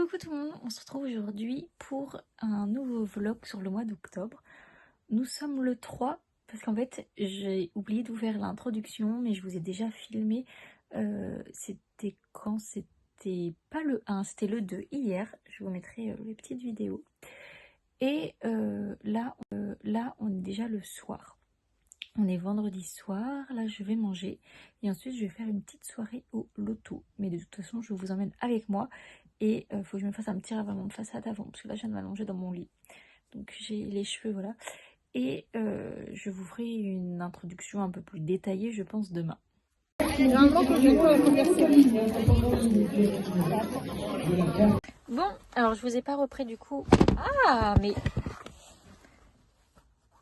Coucou tout le monde, on se retrouve aujourd'hui pour un nouveau vlog sur le mois d'octobre. Nous sommes le 3 parce qu'en fait j'ai oublié de vous faire l'introduction mais je vous ai déjà filmé. C'était quand? C'était pas le 1, c'était le 2 hier. Je vous mettrai les petites vidéos. Et là on est déjà le soir. On est vendredi soir, là je vais manger et ensuite je vais faire une petite soirée au loto. Mais de toute façon je vous emmène avec moi et il faut que je me fasse un petit ravalement de façade avant parce que là je viens de m'allonger dans mon lit. Donc j'ai les cheveux, voilà. Et je vous ferai une introduction un peu plus détaillée je pense demain. Bon, alors je vous ai pas repris du coup. Ah mais...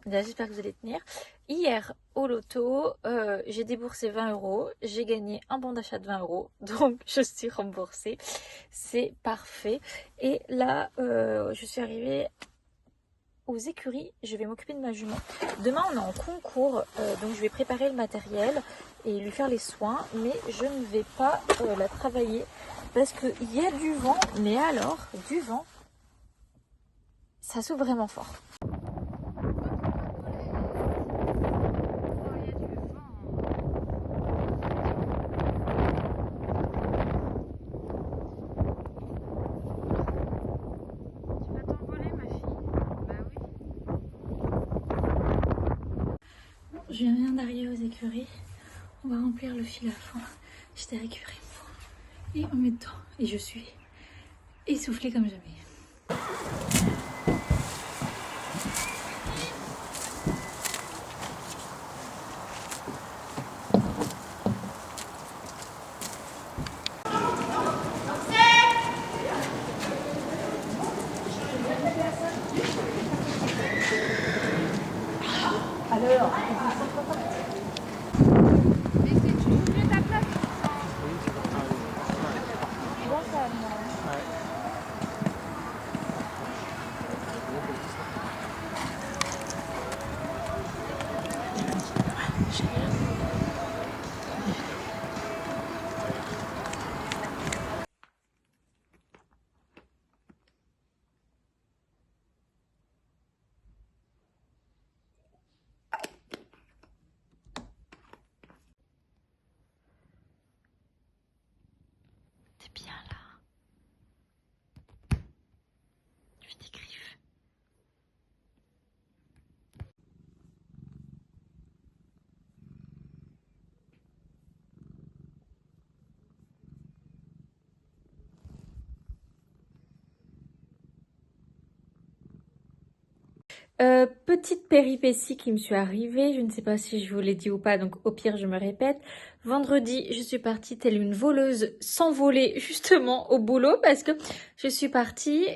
J'espère que vous allez tenir. Hier au loto, j'ai déboursé 20 €. J'ai gagné un bon d'achat de 20 €. Donc je suis remboursée. C'est parfait. Et là, je suis arrivée aux écuries. Je vais m'occuper de ma jument. Demain, on est en concours. Donc je vais préparer le matériel et lui faire les soins. Mais je ne vais pas la travailler parce qu'il y a du vent. Mais alors, du vent, ça souffle vraiment fort. Je viens d'arriver aux écuries. On va remplir le fil à fond. J'étais récupérée et on met dedans. Et je suis essoufflée comme jamais. Alors, t'es bien là. Tu fais des griffes. Petite péripétie qui me suis arrivée, je ne sais pas si je vous l'ai dit ou pas, donc au pire je me répète. Vendredi, je suis partie telle une voleuse s'envoler justement au boulot parce que je suis partie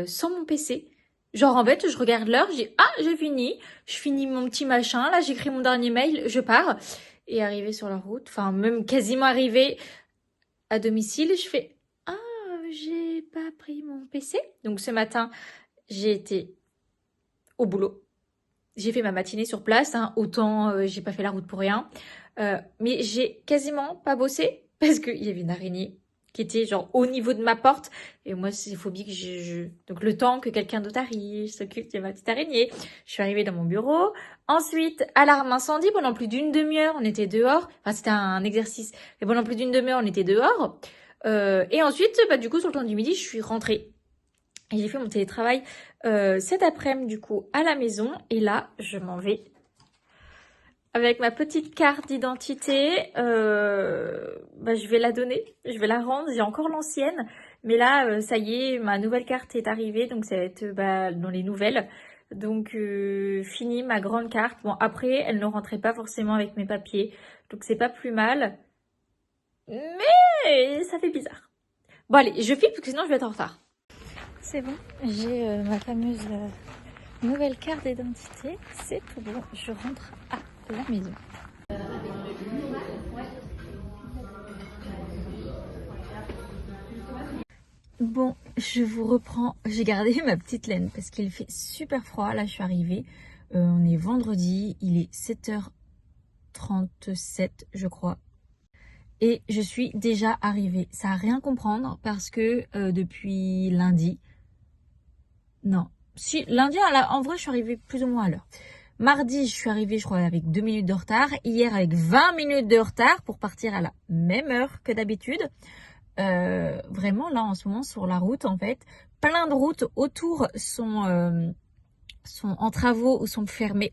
sans mon PC. Genre en fait, je regarde l'heure, je dis ah j'ai fini, je finis mon petit machin, là j'écris mon dernier mail, je pars. Et arrivée sur la route, enfin même quasiment arrivée à domicile, je fais ah j'ai pas pris mon PC. Donc ce matin, j'ai été au boulot. J'ai fait ma matinée sur place, hein. Autant j'ai pas fait la route pour rien. Mais j'ai quasiment pas bossé parce qu'il y avait une araignée qui était genre au niveau de ma porte. Et moi, c'est phobie que Donc le temps que quelqu'un d'autre arrive, s'occupe de ma petite araignée. Je suis arrivée dans mon bureau. Ensuite, alarme incendie. Pendant plus d'une demi-heure, on était dehors. Enfin, c'était un exercice. Mais pendant plus d'une demi-heure, on était dehors. Et ensuite, bah, du coup, sur le temps du midi, je suis rentrée. Et j'ai fait mon télétravail cet après-midi du coup à la maison. Et là, je m'en vais avec ma petite carte d'identité. Bah, je vais la donner, je vais la rendre. J'ai encore l'ancienne. Mais là, ça y est, ma nouvelle carte est arrivée. Donc ça va être dans les nouvelles. Donc fini ma grande carte. Bon après, elle ne rentrait pas forcément avec mes papiers. Donc c'est pas plus mal. Mais ça fait bizarre. Bon allez, je file parce que sinon je vais être en retard. C'est bon, j'ai ma fameuse nouvelle carte d'identité, c'est tout bon, je rentre à la maison. Bon, je vous reprends, j'ai gardé ma petite laine parce qu'il fait super froid, là je suis arrivée, on est vendredi, il est 7h37 je crois. et je suis déjà arrivée. Ça n'a rien à comprendre parce que depuis lundi, non, si lundi, en vrai, je suis arrivée plus ou moins à l'heure. Mardi, je suis arrivée, je crois, avec 2 minutes de retard. Hier, avec 20 minutes de retard pour partir à la même heure que d'habitude. Vraiment, là, en ce moment, sur la route, en fait, plein de routes autour sont en travaux ou sont fermées.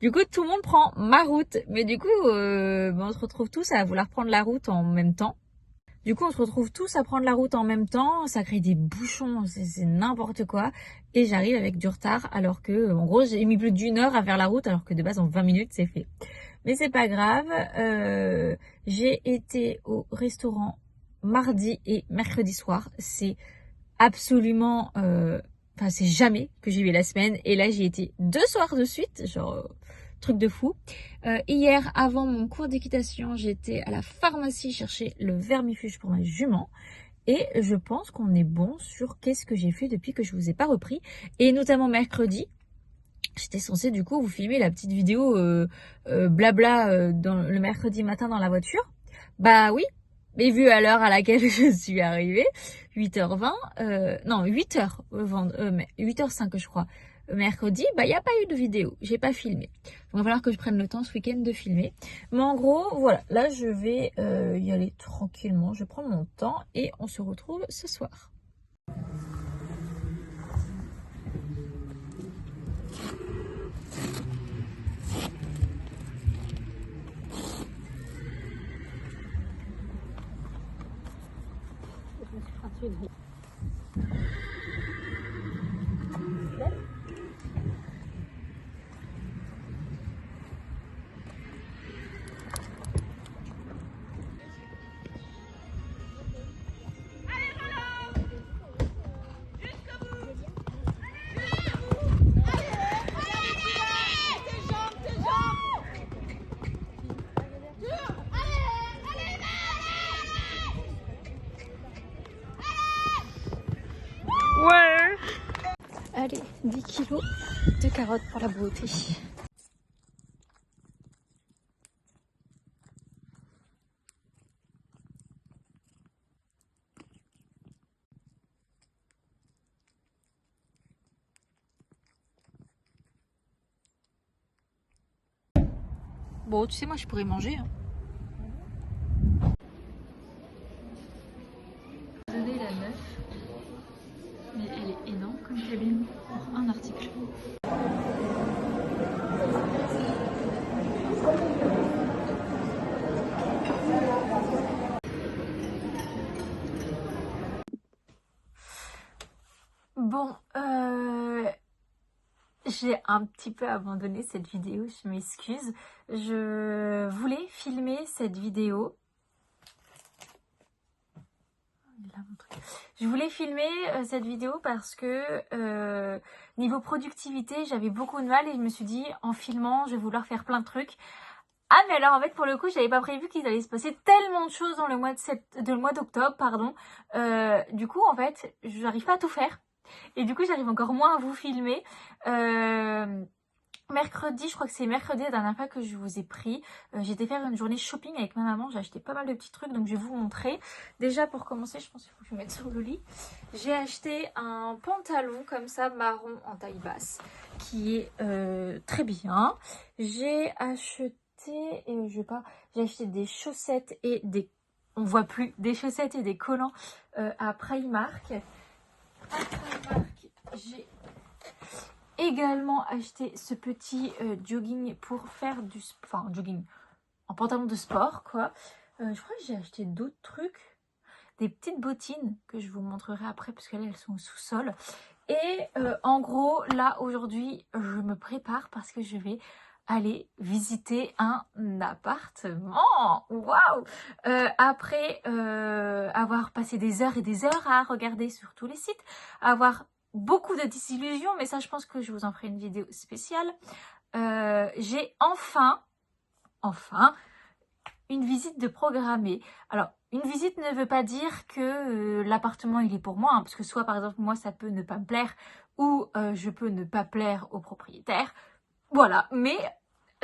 Du coup, tout le monde prend ma route. Mais du coup, on se retrouve tous à vouloir prendre la route en même temps. Du coup, on se retrouve tous à prendre la route en même temps. Ça crée des bouchons, c'est n'importe quoi. Et j'arrive avec du retard alors que, en gros, j'ai mis plus d'une heure à faire la route alors que de base, en 20 minutes, c'est fait. Mais c'est pas grave. J'ai été au restaurant mardi et mercredi soir. C'est absolument... Enfin, c'est jamais que j'y vais la semaine. Et là, j'y étais 2 soirs de suite. Genre... truc de fou. Hier, avant mon cours d'équitation, j'étais à la pharmacie chercher le vermifuge pour ma jument. Et je pense qu'on est bon sur qu'est-ce que j'ai fait depuis que je vous ai pas repris. Et notamment mercredi, j'étais censée du coup vous filmer la petite vidéo blabla dans le mercredi matin dans la voiture. Bah oui, mais vu à l'heure à laquelle je suis arrivée, 8h20, non 8h, 8h05 je crois, mercredi, bah il n'y a pas eu de vidéo, j'ai pas filmé. Donc il va falloir que je prenne le temps ce week-end de filmer. Mais en gros, voilà, là je vais y aller tranquillement, je prends mon temps et on se retrouve ce soir. Ouais. Allez, 10 kilos de carottes pour la beauté. Bon, tu sais, moi, je pourrais manger. Hein. Désolée la meuf, mais elle est énorme comme cabine pour un article. Bon, j'ai un petit peu abandonné cette vidéo, je m'excuse. Je voulais filmer cette vidéo. Je voulais filmer cette vidéo parce que niveau productivité, j'avais beaucoup de mal et je me suis dit en filmant, je vais vouloir faire plein de trucs. Ah mais alors en fait pour le coup, j'avais pas prévu qu'il allait se passer tellement de choses dans le mois d'octobre, pardon. Du coup en fait, j'arrive pas à tout faire. Et du coup, j'arrive encore moins à vous filmer. Mercredi, je crois que c'est mercredi la dernière fois que je vous ai pris. J'étais faire une journée shopping avec ma maman. J'ai acheté pas mal de petits trucs, donc je vais vous montrer. Déjà, pour commencer, je pense qu'il faut que je me mette sur le lit. J'ai acheté un pantalon comme ça, marron en taille basse, qui est très bien. J'ai acheté, j'ai acheté des chaussettes et des... On voit plus, des chaussettes et des collants à Primark. J'ai également acheté ce petit jogging pour faire du... Enfin, jogging en pantalon de sport, quoi. Je crois que j'ai acheté d'autres trucs. Des petites bottines que je vous montrerai après parce que là, elles sont au sous-sol. Et en gros, là, aujourd'hui, je me prépare parce que je vais aller visiter un appartement. Waouh! Après avoir passé des heures et des heures à regarder sur tous les sites, avoir beaucoup de désillusions, mais ça, je pense que je vous en ferai une vidéo spéciale. J'ai enfin, une visite de programmée. Alors, une visite ne veut pas dire que l'appartement, il est pour moi, hein, parce que soit, par exemple, moi, ça peut ne pas me plaire, ou je peux ne pas plaire au propriétaire. Voilà, mais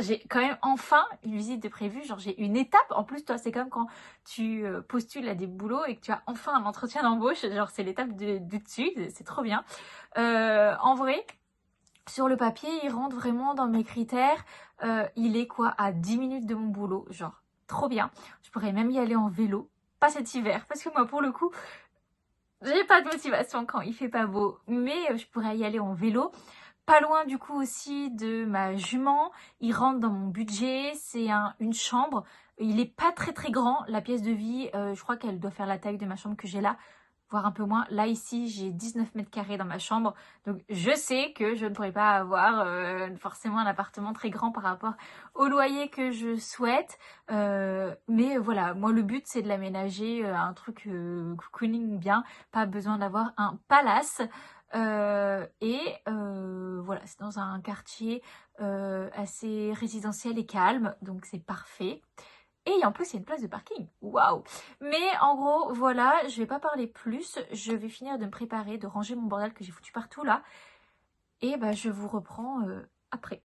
j'ai quand même enfin une visite de prévue, genre j'ai une étape. En plus, toi, c'est comme quand tu postules à des boulots et que tu as enfin un entretien d'embauche, genre c'est l'étape du dessus, c'est trop bien. En vrai, sur le papier, il rentre vraiment dans mes critères. Il est quoi, à 10 minutes de mon boulot, genre trop bien. Je pourrais même y aller en vélo, pas cet hiver, parce que moi, pour le coup, j'ai pas de motivation quand il fait pas beau, mais je pourrais y aller en vélo. Pas loin du coup aussi de ma jument, il rentre dans mon budget, c'est une chambre, il est pas très très grand, la pièce de vie, je crois qu'elle doit faire la taille de ma chambre que j'ai là, voire un peu moins. Là ici j'ai 19 mètres carrés dans ma chambre, donc je sais que je ne pourrais pas avoir forcément un appartement très grand par rapport au loyer que je souhaite, mais voilà, moi le but c'est de l'aménager, un truc cocooning bien, pas besoin d'avoir un palace. Voilà, c'est dans un quartier assez résidentiel et calme, donc c'est parfait. Et en plus, il y a une place de parking. Waouh! Mais en gros, voilà, je vais pas parler plus. Je vais finir de me préparer, de ranger mon bordel que j'ai foutu partout là. Et bah, je vous reprends après.